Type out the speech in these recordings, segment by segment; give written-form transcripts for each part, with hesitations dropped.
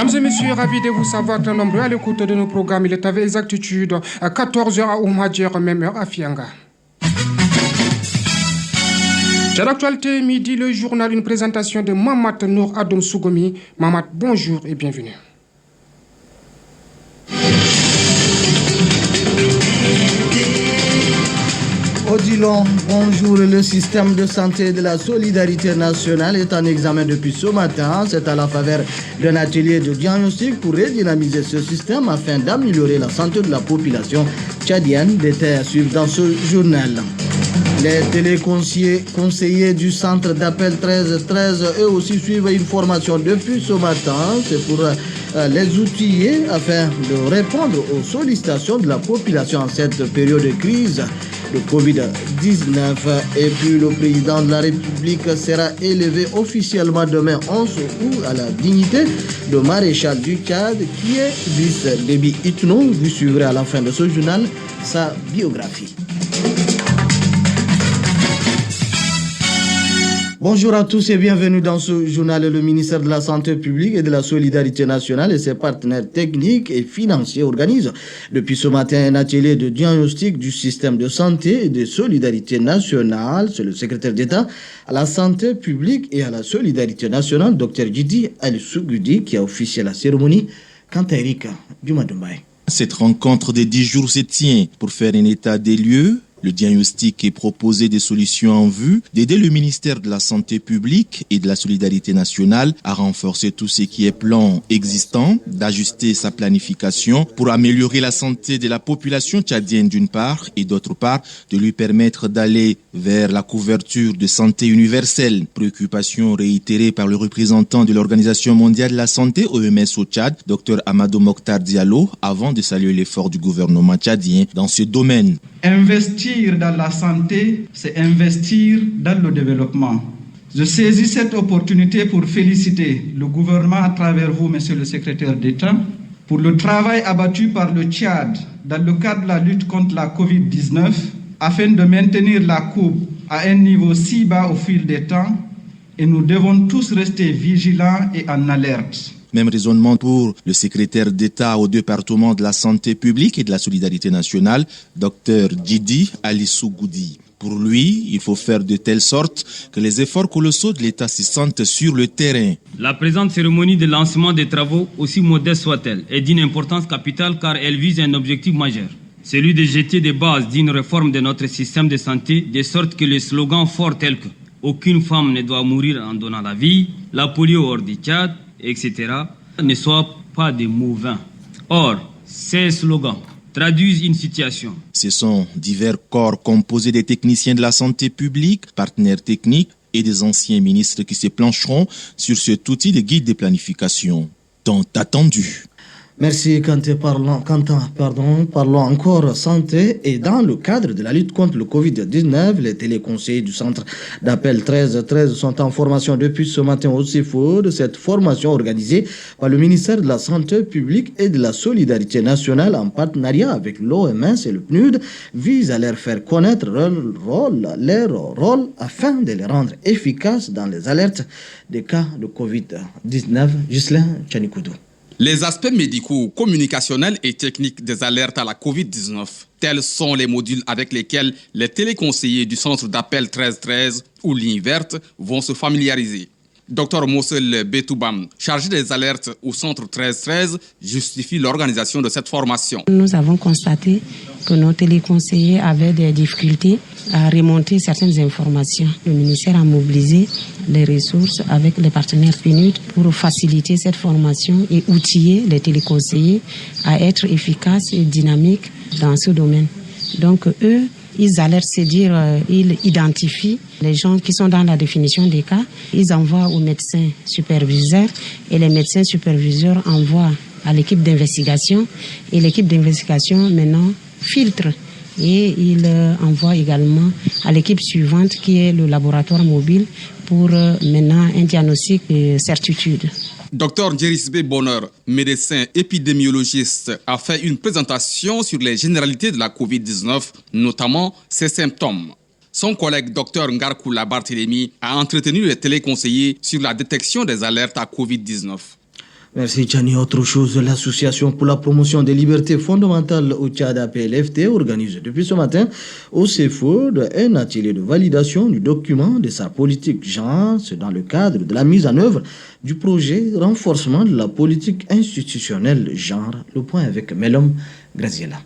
Mesdames et messieurs, ravi de vous savoir très nombreux à l'écoute de nos programmes. Il est avec exactitude à 14h à Oumadjer, même heure à Fianga. Chère actualité, midi, le journal, une présentation de Mamat Nour Adom Sougomi. Mamat, bonjour et bienvenue. Odilon, bonjour. Le système de santé de la solidarité nationale est en examen depuis ce matin. C'est à la faveur d'un atelier de diagnostic pour redynamiser ce système afin d'améliorer la santé de la population tchadienne. Détails à suivre dans ce journal. Les téléconseillers du centre d'appel 1313 eux aussi suivent une formation depuis ce matin. C'est pour les outiller afin de répondre aux sollicitations de la population en cette période de crise de Covid-19. Et puis le président de la République sera élevé officiellement demain 11 août à la dignité de maréchal du Tchad qui est vice-Déby Itno. Vous suivrez à la fin de ce journal sa biographie. Bonjour à tous et bienvenue dans ce journal. Le ministère de la Santé publique et de la Solidarité nationale et ses partenaires techniques et financiers organisent depuis ce matin un atelier de diagnostic du système de santé et de solidarité nationale. C'est le secrétaire d'État à la santé publique et à la solidarité nationale, Dr Djidi Ali-Sougoudi, qui a officié la cérémonie. Quant à Erika Dumadumbaye. Cette rencontre de 10 jours se tient pour faire un état des lieux. Le diagnostic est proposé des solutions en vue d'aider le ministère de la Santé publique et de la Solidarité nationale à renforcer tout ce qui est plan existant, d'ajuster sa planification pour améliorer la santé de la population tchadienne d'une part et d'autre part de lui permettre d'aller vers la couverture de santé universelle. Préoccupation réitérée par le représentant de l'Organisation mondiale de la santé OMS au Tchad, Dr Amadou Mokhtar Diallo, avant de saluer l'effort du gouvernement tchadien dans ce domaine. Investir dans la santé, c'est investir dans le développement. Je saisis cette opportunité pour féliciter le gouvernement à travers vous, monsieur le secrétaire d'État, pour le travail abattu par le Tchad dans le cadre de la lutte contre la Covid-19 afin de maintenir la courbe à un niveau si bas au fil des temps, et nous devons tous rester vigilants et en alerte. Même raisonnement pour le secrétaire d'État au département de la santé publique et de la solidarité nationale, Dr Djidi Ali-Sougoudi. Pour lui, il faut faire de telle sorte que les efforts colossaux de l'État se sentent sur le terrain. La présente cérémonie de lancement des travaux, aussi modeste soit-elle, est d'une importance capitale car elle vise un objectif majeur. Celui de jeter des bases d'une réforme de notre système de santé, de sorte que les slogans forts tels que « Aucune femme ne doit mourir en donnant la vie »,« La polio hors du Tchad », etc., ne soient pas des mots vains. Or, ces slogans traduisent une situation. Ce sont divers corps composés des techniciens de la santé publique, partenaires techniques et des anciens ministres qui se plancheront sur cet outil de guide de planification tant attendu. Merci Quentin. Parlons encore santé et dans le cadre de la lutte contre le Covid-19, les téléconseillers du centre d'appel 1313 sont en formation depuis ce matin au CIFOD. Cette formation organisée par le ministère de la Santé publique et de la Solidarité nationale en partenariat avec l'OMS et le PNUD vise à leur faire connaître leur rôle afin de les rendre efficaces dans les alertes des cas de Covid-19. Ghislain Tchanikoudou. Les aspects médicaux, communicationnels et techniques des alertes à la Covid-19, tels sont les modules avec lesquels les téléconseillers du centre d'appel 1313 ou ligne verte vont se familiariser. Dr Mossel Betoubam, chargé des alertes au centre 1313, justifie l'organisation de cette formation. Nous avons constaté que nos téléconseillers avaient des difficultés à remonter certaines informations. Le ministère a mobilisé les ressources avec les partenaires PNUD pour faciliter cette formation et outiller les téléconseillers à être efficaces et dynamiques dans ce domaine. Donc eux, ils alertent, c'est-à-dire ils identifient les gens qui sont dans la définition des cas. Ils envoient aux médecins superviseurs et les médecins superviseurs envoient à l'équipe d'investigation. Et l'équipe d'investigation maintenant filtre et il envoie également à l'équipe suivante qui est le laboratoire mobile pour maintenant un diagnostic de certitude. Dr Djerisbe Bonheur, médecin épidémiologiste, a fait une présentation sur les généralités de la Covid-19, notamment ses symptômes. Son collègue Dr Ngarkoula Barthélémy a entretenu les téléconseillers sur la détection des alertes à Covid-19. Merci Tchani. Autre chose, l'association pour la promotion des libertés fondamentales au Tchad APLFT organise depuis ce matin au CEFOD un atelier de validation du document de sa politique genre. C'est dans le cadre de la mise en œuvre du projet renforcement de la politique institutionnelle genre. Le point avec Melom Graziella.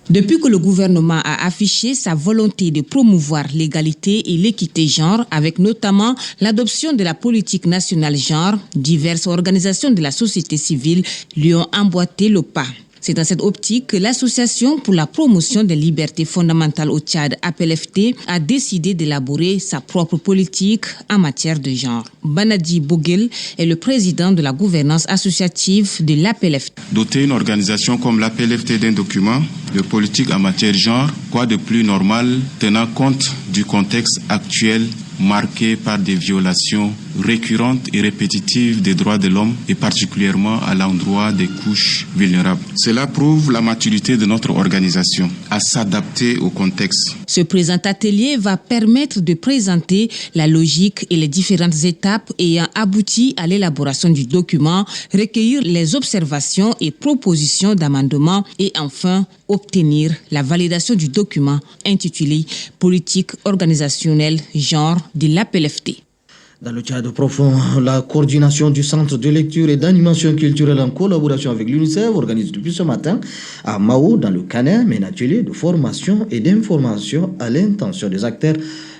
Depuis que le gouvernement a affiché sa volonté de promouvoir l'égalité et l'équité genre, avec notamment l'adoption de la politique nationale genre, diverses organisations de la société civile lui ont emboîté le pas. C'est dans cette optique que l'Association pour la promotion des libertés fondamentales au Tchad, APLFT, a décidé d'élaborer sa propre politique en matière de genre. Banadi Boguel est le président de la gouvernance associative de l'APLFT. Doter une organisation comme l'APLFT d'un document de politique en matière de genre, quoi de plus normal tenant compte du contexte actuel marqué par des violations récurrentes et répétitives des droits de l'homme et particulièrement à l'endroit des couches vulnérables. Cela prouve la maturité de notre organisation à s'adapter au contexte. Ce présent atelier va permettre de présenter la logique et les différentes étapes ayant abouti à l'élaboration du document, recueillir les observations et propositions d'amendement et enfin obtenir la validation du document intitulé « Politique organisationnelle genre » de l'APLFT. Dans le Tchad profond, la coordination du Centre de lecture et d'animation culturelle en collaboration avec l'UNICEF organise depuis ce matin à Mao, dans le Canem, un atelier de formation et d'information à l'intention des acteurs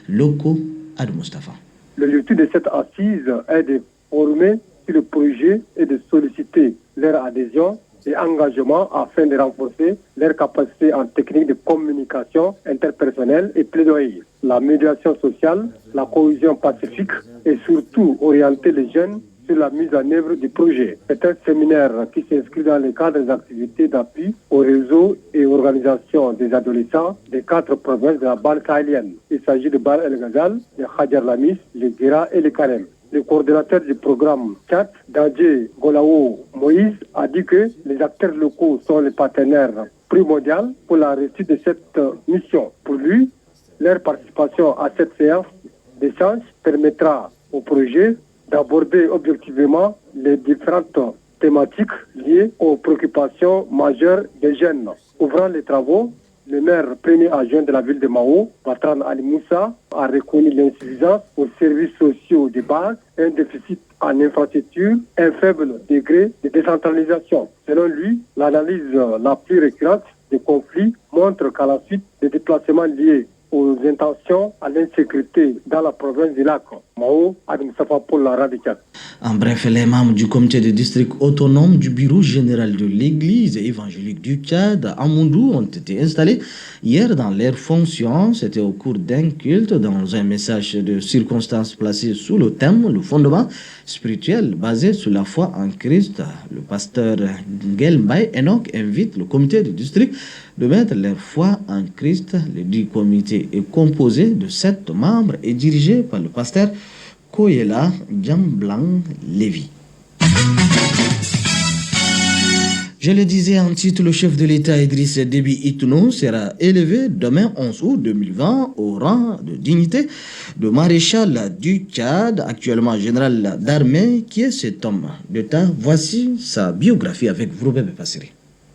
locaux. Ad Mustafa. L'objectif de cette assise est de former sur le projet et de solliciter leur adhésion et engagement afin de renforcer leurs capacités en technique de communication interpersonnelle et plaidoyer, la médiation sociale, la cohésion pacifique et surtout orienter les jeunes sur la mise en œuvre du projet. C'est un séminaire qui s'inscrit dans le cadre des activités d'appui au réseau et organisation des adolescents des 4 provinces de la bande sahélienne. Il s'agit de Bahr El Ghazal, de Hadjar Lamis, le Guéra et le Carême. Le coordinateur du programme Tchad, Dadje Golao Moïse, a dit que les acteurs locaux sont les partenaires primordiaux pour la réussite de cette mission. Pour lui, leur participation à cette séance d'échange permettra au projet d'aborder objectivement les différentes thématiques liées aux préoccupations majeures des jeunes. Ouvrant les travaux, le maire premier adjoint de la ville de Mao, Batran Ali Moussa, a reconnu l'insuffisance aux services sociaux de base, un déficit en infrastructure, un faible degré de décentralisation. Selon lui, l'analyse la plus récurrente des conflits montre qu'à la suite des déplacements liés aux intentions à l'insécurité dans la province du lac, Mao a pour la Radical. En bref, les membres du comité de district autonome du bureau général de l'église évangélique du Tchad, à Mondou, ont été installés hier dans leurs fonctions. C'était au cours d'un culte dans un message de circonstances placé sous le thème, le fondement spirituel basé sur la foi en Christ. Le pasteur Gelbay Enoch invite le comité de district de mettre leur foi en Christ. Le dit comité est composé de 7 membres et dirigé par le pasteur Koyela Djamblang Lévi. Je le disais en titre, le chef de l'État Idriss Déby Itno sera élevé demain 11 août 2020 au rang de dignité de maréchal du Tchad, actuellement général d'armée. Qui est cet homme d'État? Voici sa biographie avec Vroubebe Passeri.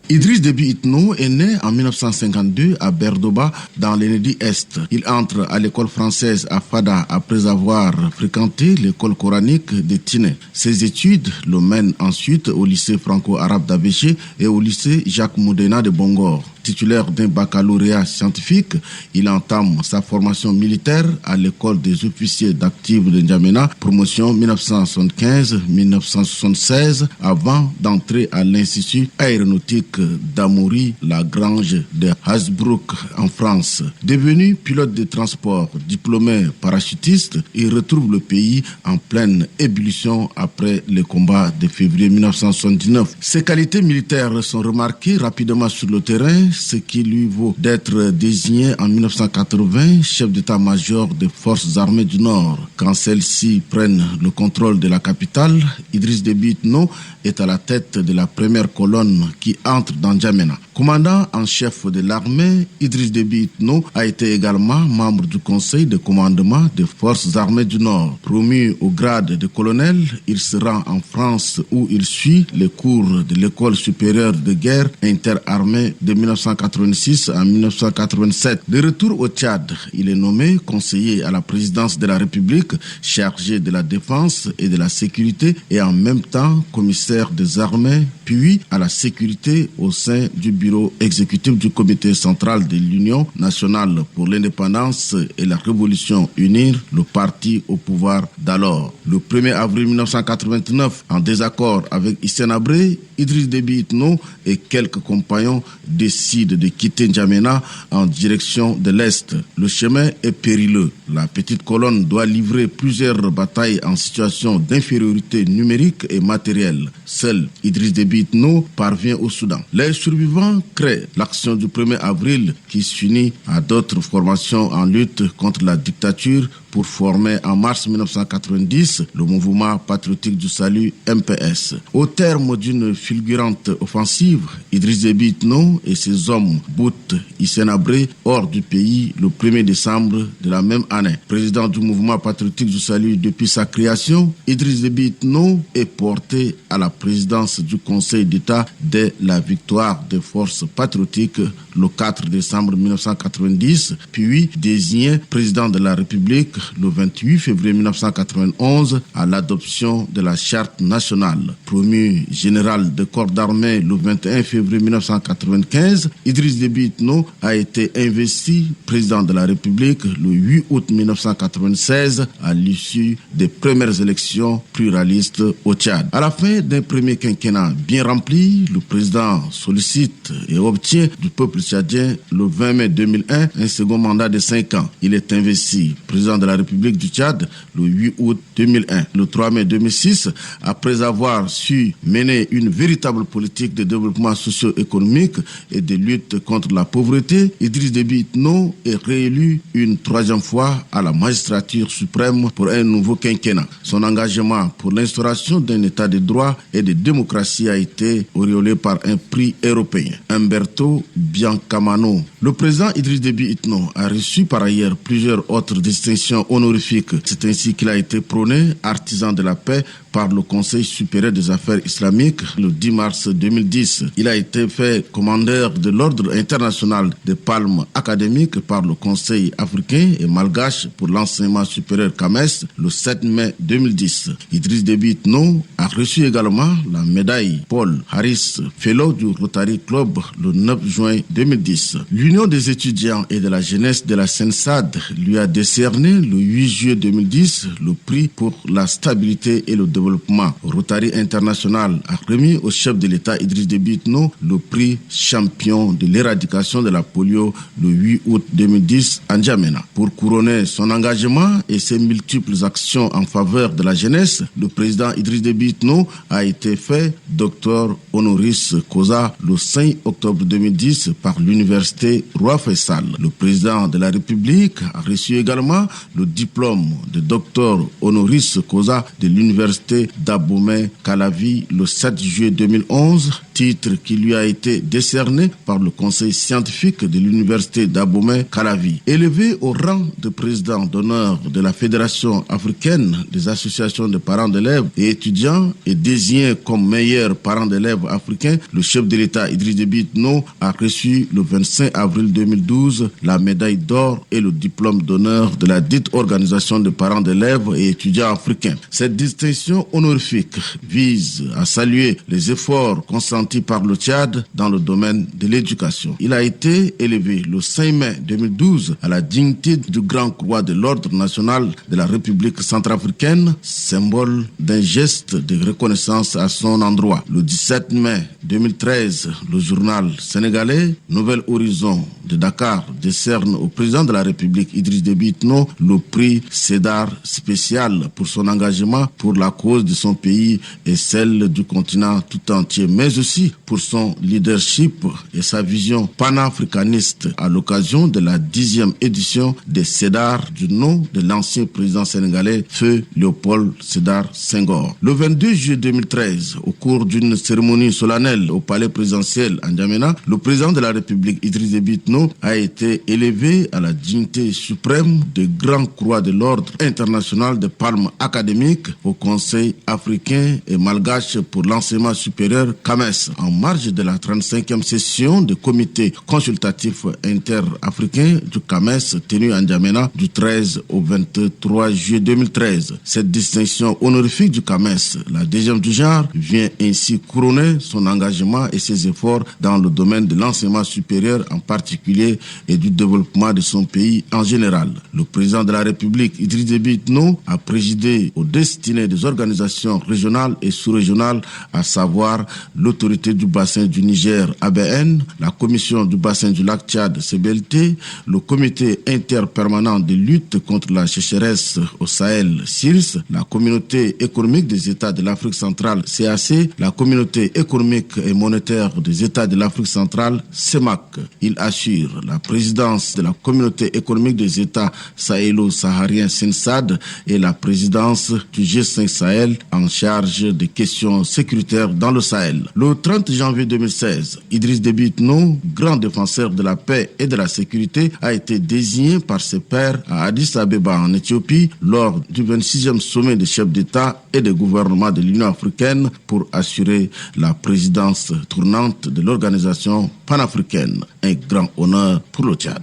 Idriss Déby Itno est né en 1952 à Berdoba dans l'Ennedi Est. Il entre à l'école française à Fada après avoir fréquenté l'école coranique de Tiné. Ses études le mènent ensuite au lycée franco-arabe d'Abéché et au lycée Jacques Moudena de Bongor. Titulaire d'un baccalauréat scientifique, il entame sa formation militaire à l'école des officiers d'actifs de N'Djamena, promotion 1975-1976, avant d'entrer à l'Institut aéronautique d'Amaury, la Grange de Hasbrook en France. Devenu pilote de transport, diplômé parachutiste, il retrouve le pays en pleine ébullition après les combats de février 1979. Ses qualités militaires sont remarquées rapidement sur le terrain, ce qui lui vaut d'être désigné en 1980 chef d'état-major des forces armées du Nord. Quand celles-ci prennent le contrôle de la capitale, Idriss Déby Itno est à la tête de la première colonne qui entre dans N'Djamena. Commandant en chef de l'armée, Idriss Déby Itno a été également membre du conseil de commandement des forces armées du Nord. Promu au grade de colonel, il se rend en France où il suit les cours de l'école supérieure de guerre interarmée de 1986 à 1987. De retour au Tchad, il est nommé conseiller à la présidence de la République, chargé de la défense et de la sécurité et en même temps commissaire des armées, puis à la sécurité au sein du bureau exécutif du comité central de l'Union nationale pour l'indépendance et la révolution UNIR, le parti au pouvoir d'alors. Le 1er avril 1989, en désaccord avec Hissène Habré, Idriss Déby Itno et quelques compagnons décident de quitter N'Djamena en direction de l'Est. Le chemin est périlleux. La petite colonne doit livrer plusieurs batailles en situation d'infériorité numérique et matérielle. Seul Idriss Déby Itno parvient au Soudan. Les survivants créent l'action du 1er avril qui s'unit à d'autres formations en lutte contre la dictature pour former en mars 1990 le mouvement patriotique du salut MPS. Au terme d'une fulgurante offensive, Idriss Déby Itno et ses hommes boutent Hissène Habré hors du pays le 1er décembre de la même année. Président du mouvement patriotique du salut depuis sa création, Idriss Déby Itno est porté à la présidence du Conseil d'État dès la victoire des forces patriotiques le 4 décembre 1990, puis désigné président de la République le 28 février 1991 à l'adoption de la charte nationale. Promu général de corps d'armée le 21 février 1995, Idriss Déby Itno a été investi président de la République le 8 août 1996 à l'issue des premières élections pluralistes au Tchad. À la fin d'un premier quinquennat bien rempli, le président sollicite et obtient du peuple tchadien le 20 mai 2001 un second mandat de 5 ans. Il est investi président de la République du Tchad le 8 août 2001. Le 3 mai 2006, après avoir su mener une véritable politique de développement socio-économique et de lutte contre la pauvreté, Idriss Déby Itno est réélu une troisième fois à la magistrature suprême pour un nouveau quinquennat. Son engagement pour l'instauration d'un état de droit et de démocratie a été auréolé par un prix européen, Umberto Biancamano. Le président Idriss Déby Itno a reçu par ailleurs plusieurs autres distinctions honorifiques. C'est ainsi qu'il a été prôné artisan de la paix par le Conseil supérieur des affaires islamiques le 10 mars 2010. Il a été fait commandeur de l'ordre international des palmes académiques par le Conseil africain et malgache pour l'enseignement supérieur CAMES le 7 mai 2010. Idriss Déby Itno a reçu également la médaille Paul Harris Fellow du Rotary Club le 9 juin 2010. L'Union des étudiants et de la jeunesse de la SENSAD lui a décerné le 8 juillet 2010 le prix pour la stabilité et le développement. Rotary International a remis au chef de l'État Idriss Déby Itno le prix champion de l'éradication de la polio le 8 août 2010 à N'Djamena. Pour couronner son engagement et ses multiples actions en faveur de la jeunesse, le président Idriss Déby Itno a été fait docteur honoris causa le 5 octobre 2010 par l'université Roi Faisal. Le président de la République a reçu également le diplôme de docteur honoris causa de l'université d'Abomey-Calavi le 7 juillet 2011, titre qui lui a été décerné par le conseil scientifique de l'université d'Abomey-Calavi. Élevé au rang de président d'honneur de la Fédération africaine des associations de parents d'élèves et étudiants et désigné comme meilleur parent d'élèves africain, le chef de l'État Idriss Déby Itno a reçu le 25 avril 2012 la médaille d'or et le diplôme d'honneur de la dite organisation de parents d'élèves et étudiants africains. Cette distinction honorifique vise à saluer les efforts consentis par le Tchad dans le domaine de l'éducation. Il a été élevé le 5 mai 2012 à la dignité du Grand Croix de l'Ordre national de la République centrafricaine, symbole d'un geste de reconnaissance à son endroit. Le 17 mai 2013, le journal sénégalais Nouvel Horizon de Dakar décerne au président de la République Idriss Déby Itno le le prix Cédar spécial pour son engagement pour la cause de son pays et celle du continent tout entier, mais aussi pour son leadership et sa vision panafricaniste à l'occasion de la 10e édition des Cédar du nom de l'ancien président sénégalais, feu Léopold Sédar Senghor. Le 22 juillet 2013, au cours d'une cérémonie solennelle au palais présidentiel à N'Djamena, le président de la République, Idriss Déby Itno, a été élevé à la dignité suprême de Grand Croix de l'Ordre international de Palmes académiques au Conseil africain et malgache pour l'enseignement supérieur CAMES, en marge de la 35e session du comité consultatif inter-africain du CAMES tenu à N'Djamena du 13 au 23 juillet 2013. Cette distinction honorifique du CAMES, la deuxième du genre, vient ainsi couronner son engagement et ses efforts dans le domaine de l'enseignement supérieur en particulier et du développement de son pays en général. Le président de la République, Idriss Déby Itno, a présidé aux destinées des organisations régionales et sous-régionales, à savoir l'autorité du bassin du Niger, ABN, la commission du bassin du lac Tchad, CBLT, le comité interpermanent de lutte contre la sécheresse au Sahel, CIRS, la communauté économique des États de l'Afrique centrale, CAC, la communauté économique et monétaire des États de l'Afrique centrale, CEMAC. Il assure la présidence de la communauté économique des États sahélo-sahariens, SENSAD, et la présidence du G5 Sahel en charge des questions sécuritaires dans le Sahel. Le 30 janvier 2016, Idriss Déby Itno, grand défenseur de la paix et de la sécurité, a été désigné par ses pairs à Addis Abeba en Éthiopie lors du 26e sommet des chefs d'État et de gouvernement de l'Union africaine pour assurer la présidence tournante de l'organisation panafricaine. Un grand honneur pour le Tchad.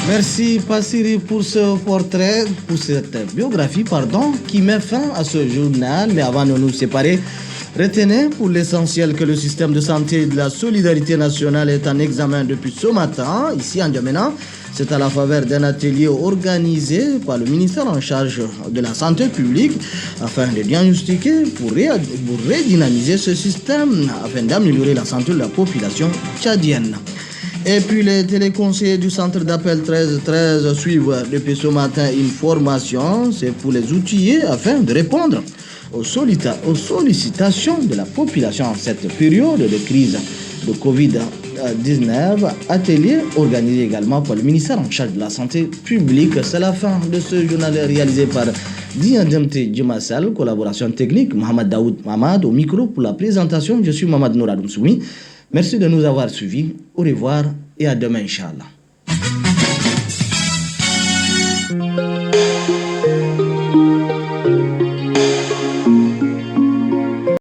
Merci Passiri pour ce portrait, pour cette biographie, qui met fin à ce journal. Mais avant de nous séparer, retenez pour l'essentiel que le système de santé et de la solidarité nationale est en examen depuis ce matin, ici à N'Djamena. C'est à la faveur d'un atelier organisé par le ministère en charge de la santé publique afin de diagnostiquer pour redynamiser ce système afin d'améliorer la santé de la population tchadienne. Et puis les téléconseillers du centre d'appel 1313 suivent depuis ce matin une formation, c'est pour les outiller afin de répondre aux sollicitations de la population en cette période de crise de Covid-19, atelier organisé également par le ministère en charge de la santé publique. C'est la fin de ce journal réalisé par Diandemte Djimassal, collaboration technique, Mohamed Daoud Mamad au micro pour la présentation. Je suis Mohamed Nouradoum Soumi. Merci de nous avoir suivis. Au revoir et à demain, Inch'Allah.